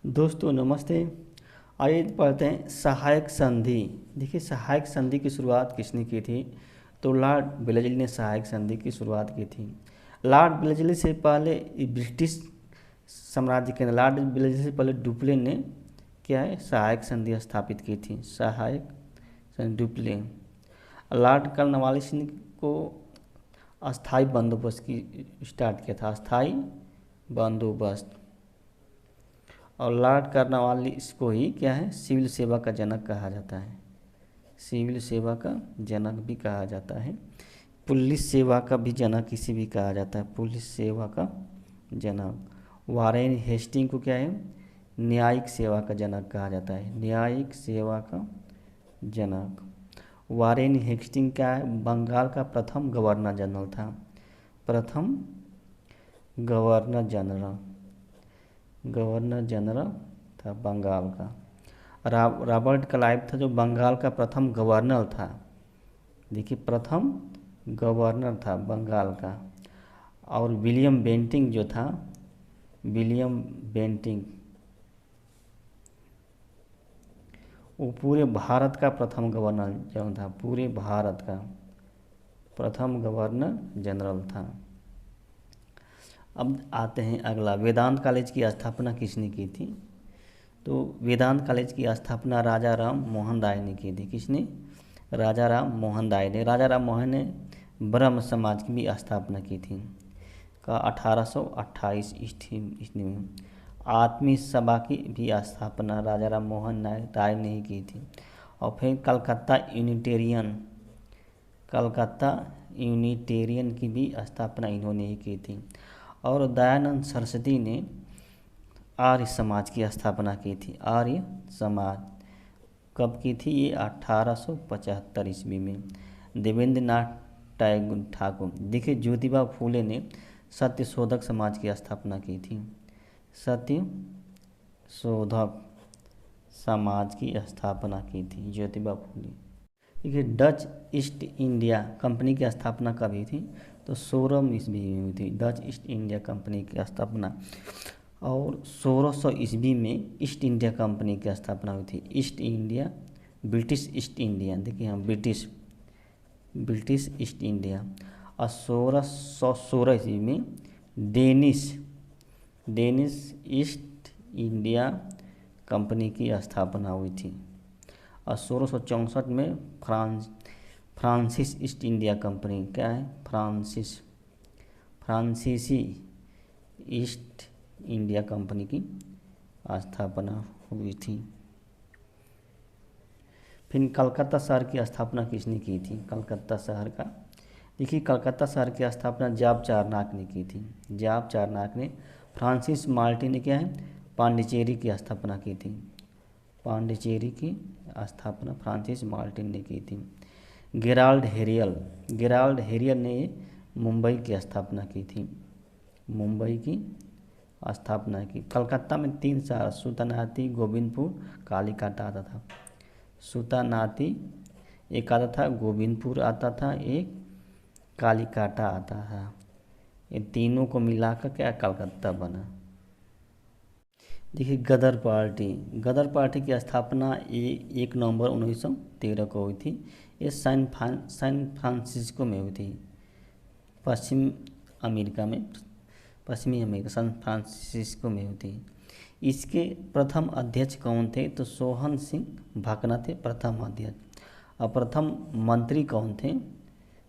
दोस्तों नमस्ते। आइए पढ़ते हैं सहायक संधि। देखिए सहायक संधि की शुरुआत किसने की थी? तो लॉर्ड वेलेस्ली ने सहायक संधि की शुरुआत की थी। लॉर्ड वेलेस्ली से पहले ब्रिटिश साम्राज्य के लॉर्ड वेलेस्ली से पहले डुप्ले ने क्या है सहायक संधि स्थापित की थी। सहायक संधि डुप्ले। लॉर्ड कॉर्नवालिस को अस्थाई बंदोबस्त की स्टार्ट किया था, अस्थाई बंदोबस्त। और लॉर्ड कॉर्नवालिस को ही क्या है सिविल सेवा का जनक कहा जाता है। सिविल सेवा का जनक भी कहा जाता है। पुलिस सेवा का भी जनक इसी भी कहा जाता है, पुलिस सेवा का जनक। वारेन हेस्टिंग को क्या है न्यायिक सेवा का जनक कहा जाता है, न्यायिक सेवा का जनक। वारेन हेस्टिंग क्या है बंगाल का प्रथम गवर्नर जनरल था, प्रथम गवर्नर जनरल, गवर्नर जनरल था बंगाल का। रॉबर्ट क्लाइव था जो बंगाल का प्रथम गवर्नर था। देखिए प्रथम गवर्नर था बंगाल का। और विलियम बेंटिंग जो था, विलियम बेंटिंग वो पूरे भारत का प्रथम गवर्नर जनरल था, पूरे भारत का प्रथम गवर्नर जनरल था। अब आते हैं अगला, वेदांत कॉलेज की स्थापना किसने की थी? तो वेदांत कॉलेज की स्थापना राजा राम मोहन राय ने की थी। किसने? राजा राम मोहन राय ने। राजा राम मोहन ने ब्रह्म समाज की भी स्थापना की थी का 1828 ईस्वी में। आत्मीय सभा की भी स्थापना राजा राम मोहन राय ने ही की थी। और फिर कलकत्ता यूनिटेरियन की भी स्थापना इन्होंने ही की थी। और दयानंद सरस्वती ने आर्य समाज की स्थापना की थी। आर्य समाज कब की थी? ये 1875 ईस्वी में। देवेंद्र नाथ ठाकुर। देखिए ज्योतिबा फूले ने सत्य शोधक समाज की स्थापना की थी, सत्य शोधक समाज की स्थापना की थी ज्योतिबा फूले। देखिए डच ईस्ट इंडिया कंपनी की स्थापना कब हुई थी? तो 16 ईस्वी में हुई थी डच ईस्ट इंडिया कंपनी की स्थापना। और 1600 ईस्वी में ईस्ट इंडिया कंपनी की स्थापना हुई थी। East India, British east India, देखिए यहाँ ब्रिटिश ईस्ट इंडिया। और 1616 ईस्वी में डेनिश ईस्ट इंडिया कंपनी की स्थापना हुई थी। और 1664 में फ्रांसीसी ईस्ट इंडिया कंपनी, क्या है फ्रांसीसी ईस्ट इंडिया कंपनी की स्थापना हुई थी। फिर कलकत्ता शहर की स्थापना किसने की थी? कलकत्ता शहर का, देखिए कलकत्ता शहर की स्थापना जाब चारनाक ने की थी। जाब चारनाक ने। फ्रांसिस मार्टिन ने क्या है पांडिचेरी की स्थापना की थी। पांडिचेरी की स्थापना फ्रांसिस मार्टिन ने की थी। गेराल्ड हेरियल ने मुंबई की स्थापना की थी, मुंबई की स्थापना की। कलकत्ता में 3 शहर सुल्तानाती, गोविंदपुर, कालीकाटा आता था। सुल्तानाती एक आता था, गोविंदपुर आता था, एक कालीकाटा आता था। ये तीनों को मिलाकर क्या कलकत्ता बना। देखिए गदर पार्टी की स्थापना 1 नवंबर 1913 को हुई थी। ये सैन फ्रांसिस्को में हुई थी, पश्चिमी अमेरिका सैन फ्रांसिस्को में हुई थी। इसके प्रथम अध्यक्ष कौन थे? तो सोहन सिंह भाकना थे प्रथम अध्यक्ष। और प्रथम मंत्री कौन थे?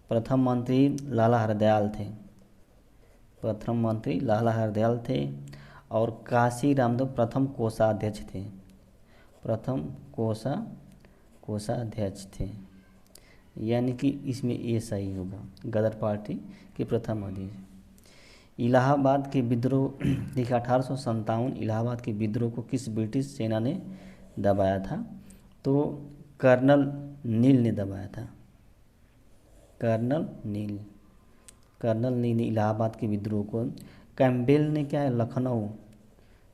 प्रथम मंत्री लाला हरदयाल थे, प्रथम मंत्री लाला हरदयाल थे। और काशी रामदेव प्रथम कोषाध्यक्ष थे, प्रथम कोषाध्यक्ष थे। यानी कि इसमें ये सही होगा, गदर पार्टी के प्रथम अध्यक्ष। इलाहाबाद के विद्रोह, देखिए 1857 इलाहाबाद के विद्रोह को किस ब्रिटिश सेना ने दबाया था? तो कर्नल नील ने दबाया था, कर्नल नील ने इलाहाबाद के विद्रोह को। कैम्पबेल ने क्या है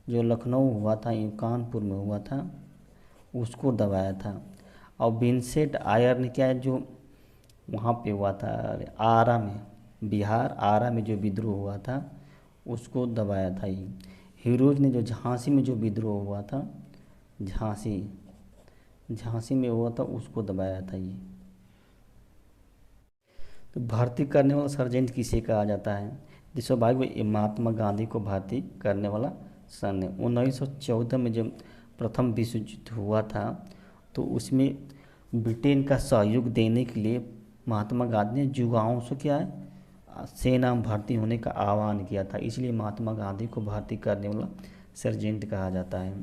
लखनऊ हुआ था, ये कानपुर में हुआ था, उसको दबाया था। और विंसेंट आयर ने क्या है जो वहाँ पे हुआ था आरा में, बिहार आरा में जो विद्रोह हुआ था उसको दबाया था ये। हीरोज ने जो झांसी में जो विद्रोह हुआ था, झांसी में हुआ था, उसको दबाया था ये। तो भर्ती करने वाला सर्जेंट किसे कहा जाता है? जिसको भाई महात्मा गांधी को भर्ती करने वाला सैन्य। 1914 में जब प्रथम विश्व युद्ध हुआ था तो उसमें ब्रिटेन का सहयोग देने के लिए महात्मा गांधी ने युवाओं से क्या है सेना में भर्ती होने का आह्वान किया था, इसलिए महात्मा गांधी को भर्ती करने वाला सर्जेंट कहा जाता है।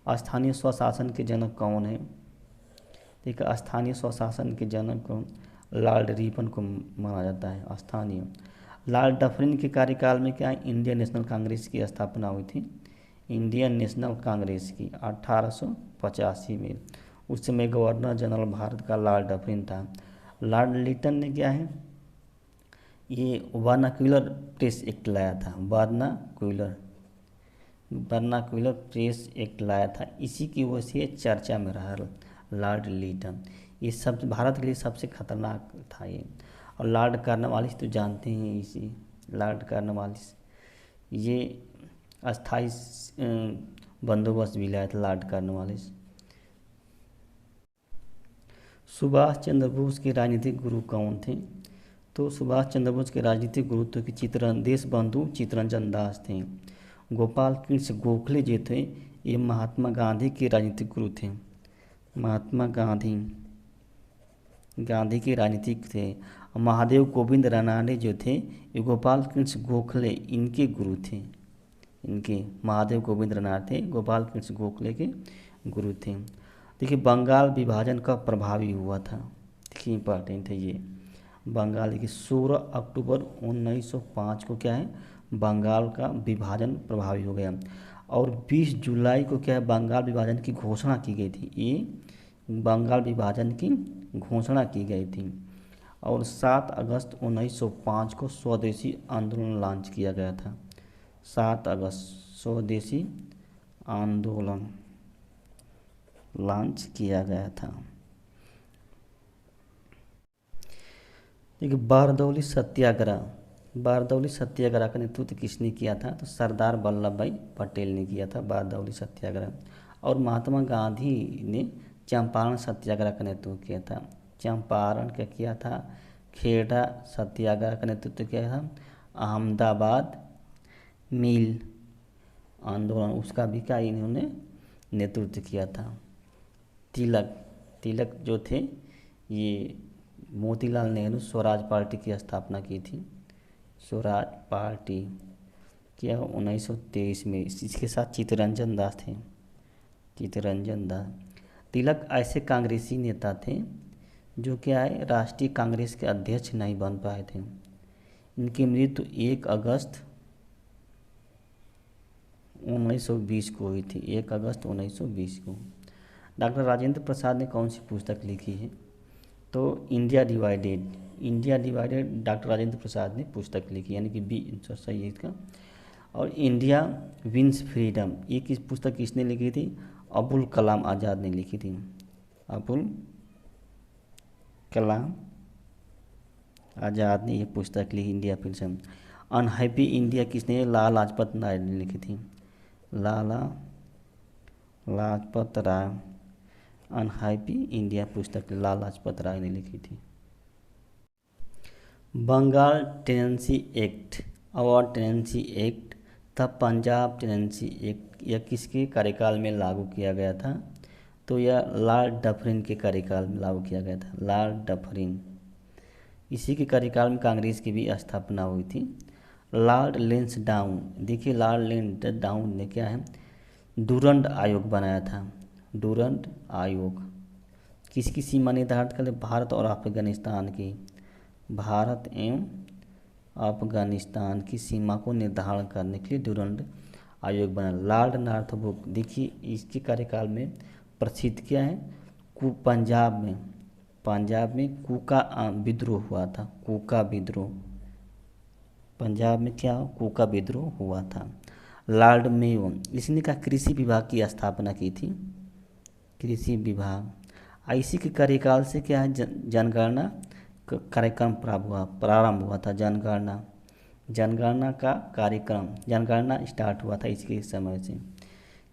स्थानीय स्वशासन के जनक कौन है? ठीक है, स्थानीय स्वशासन के जनक लॉर्ड रिपन को माना जाता है। स्थानीय लॉर्ड डफरिन के कार्यकाल में क्या है इंडियन नेशनल कांग्रेस की स्थापना हुई थी, इंडियन नेशनल कांग्रेस की 1885 में। उस समय गवर्नर जनरल भारत का लॉर्ड डफरिन था। लॉर्ड लिटन ने क्या है ये वर्नाक्यूलर प्रेस एक्ट लाया था, वर्नाक्यूलर प्रेस एक्ट लाया था, इसी की वजह से चर्चा में रहा लॉर्ड लिटन। ये सब भारत के लिए सबसे खतरनाक था ये। और लॉर्ड कार्नवालिस तो जानते हैं इसी, लॉर्ड कार्नवालिस ये अस्थाई बंदोबस्त भी लाया था लॉर्ड कार्नवालिस। सुभाष चंद्र बोस के राजनीतिक गुरु कौन थे? तो सुभाष चंद्र बोस के राजनीतिक गुरु तो देशबंधु चित्तरंजन दास थे। गोपाल कृष्ण गोखले जो थे ये महात्मा गांधी के राजनीतिक गुरु थे, महात्मा गांधी के राजनीतिक थे। महादेव गोविंद रानाडे जो थे ये गोपाल कृष्ण गोखले इनके गुरु थे, इनके महादेव गोविंद रानाडे थे गोपाल कृष्ण गोखले के गुरु थे। देखिए बंगाल विभाजन कब प्रभावी हुआ था? देखिए इंपॉर्टेंट है ये बंगाल, देखिए 16 अक्टूबर 1905 को क्या है बंगाल का विभाजन प्रभावी हो गया और 20 जुलाई को क्या है बंगाल विभाजन की घोषणा की गई थी। ये बंगाल विभाजन की घोषणा की गई थी और 7 अगस्त 1905 को स्वदेशी आंदोलन लॉन्च किया गया था। 7 अगस्त स्वदेशी आंदोलन लॉन्च किया गया था। देखिए बारदौली सत्याग्रह का नेतृत्व किसने किया था? तो सरदार वल्लभ भाई पटेल ने किया था बारदौली सत्याग्रह। और महात्मा गांधी ने चंपारण सत्याग्रह का नेतृत्व किया था। चंपारण क्या किया था? खेड़ा सत्याग्रह का नेतृत्व किया था। अहमदाबाद मिल आंदोलन उसका भी क्या इन्होंने नेतृत्व किया था। तिलक जो थे ये मोतीलाल नेहरू स्वराज पार्टी की स्थापना की थी। स्वराज पार्टी क्या 1923 में, इसके साथ चित्तरंजन दास थे, चित्तरंजन दास। तिलक ऐसे कांग्रेसी नेता थे जो क्या है राष्ट्रीय कांग्रेस के अध्यक्ष नहीं बन पाए थे। इनकी मृत्यु 1 अगस्त 1920 को हुई थी, 1 अगस्त 1920 को। डॉक्टर राजेंद्र प्रसाद ने कौन सी पुस्तक लिखी है? तो India divided doctor Rajendra Prasad ने पुस्तक लिखी, यानी कि बी सही है इसका। और इंडिया विंस फ्रीडम ये किस पुस्तक किसने लिखी थी? अबुल कलाम आज़ाद ने लिखी थी, अबुल कलाम आज़ाद ने ये पुस्तक लिखी इंडिया फ्रीडम। अनहैप्पी इंडिया किसने? लाला लाजपत राय ने लिखी थी, लाला लाजपत राय। अनहैप्पी इंडिया पुस्तक लाला लाजपत राय ने लिखी थी। बंगाल टेनेंसी एक्ट और टेनेंसी एक्ट तब पंजाब टेनेंसी एक्ट यह किसके कार्यकाल में लागू किया गया था? तो यह लॉर्ड डफरिन के कार्यकाल में लागू किया गया था, लॉर्ड डफरिन। इसी के कार्यकाल में कांग्रेस की भी स्थापना हुई थी। लॉर्ड लेंसडाउन, देखिए लॉर्ड लेंसडाउन ने क्या है डूरंड आयोग बनाया था। डूरंड आयोग किसकी सीमा निर्धारित कर? भारत और अफगानिस्तान की, भारत एवं अफगानिस्तान की सीमा को निर्धारण करने के लिए डूरंड आयोग बना। लॉर्ड नॉर्थब्रुक, देखिए इसके कार्यकाल में प्रसिद्ध क्या है पंजाब में कूका विद्रोह हुआ था, कूका विद्रोह, पंजाब में क्या कूका विद्रोह हुआ था। लॉर्ड मेयो इसने का कृषि विभाग की स्थापना की थी, कृषि विभाग। इसी के कार्यकाल से क्या है जनगणना कार्यक्रम प्रारंभ हुआ था, जनगणना जनगणना का कार्यक्रम, जनगणना स्टार्ट हुआ था इसके समय से।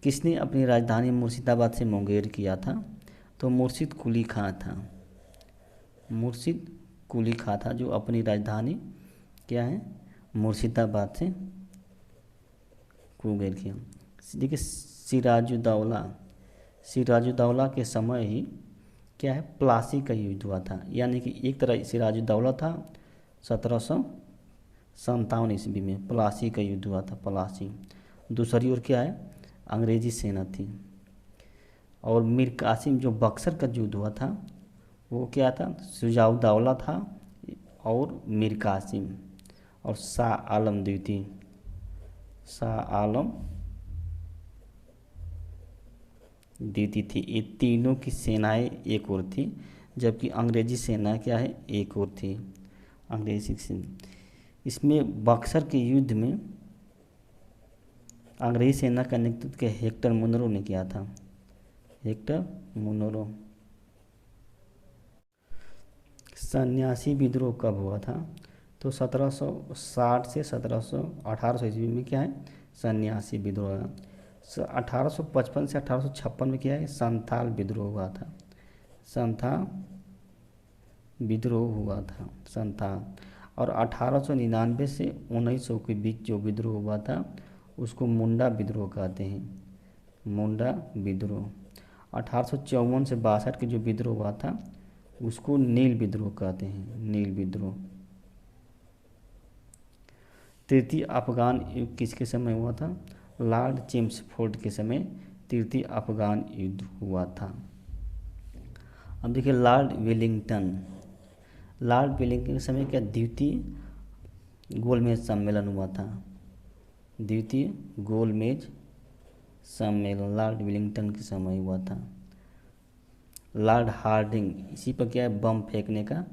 किसने अपनी राजधानी मुर्शिदाबाद से मुंगेर किया था? तो मुर्शिद कुली खां था। मुर्शिद कुली खां था जो अपनी राजधानी क्या है, मुर्शिदाबाद से मुंगेर किया। देखिए सिराजुद्दौला, सिराजुद्दौला के समय ही क्या है, प्लासी का युद्ध हुआ था। यानी कि एक तरह सिराजुद्दौला था 1757 ईस्वी में प्लासी का युद्ध हुआ था, प्लासी। दूसरी ओर क्या है, अंग्रेजी सेना थी। और मीर कासिम जो बक्सर का युद्ध हुआ था वो क्या था, शुजाउद्दौला था और मीर कासिम और शाह आलम द्वितीय, शाह आलम द्वितीय थी। ये तीनों की सेनाएं एक और थी, जबकि अंग्रेजी सेना क्या है, एक और थी, अंग्रेजी सेना। इसमें बक्सर के युद्ध में अंग्रेजी सेना का नेतृत्व हेक्टर मुनरो ने किया था, हेक्टर मुनरो। सन्यासी विद्रोह कब हुआ था? तो 1760 से 1800 ईस्वी में क्या है, सन्यासी विद्रोह। 1855 से 1856 में क्या है, संथाल विद्रोह हुआ था, संथाल विद्रोह हुआ था, संथाल। और 1899 से 1900 के बीच जो विद्रोह हुआ था उसको मुंडा विद्रोह कहते हैं, मुंडा विद्रोह। 1854 से 62 के जो विद्रोह हुआ था उसको नील विद्रोह कहते हैं, नील विद्रोह। तृतीय अफगान युद्ध किसके समय हुआ था? लॉर्ड चेम्सफोर्ड के समय तृतीय अफगान युद्ध हुआ था। अब देखिए लॉर्ड वेलिंगटन, लॉर्ड वेलिंगटन के समय क्या द्वितीय गोलमेज सम्मेलन हुआ था, द्वितीय गोलमेज सम्मेलन लॉर्ड वेलिंगटन के समय हुआ था। लॉर्ड हार्डिंग, इसी पर क्या है, बम फेंकने का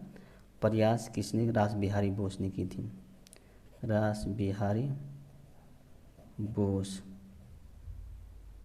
प्रयास किसने, रास बिहारी बोस ने की थी, रास बिहारी बोस।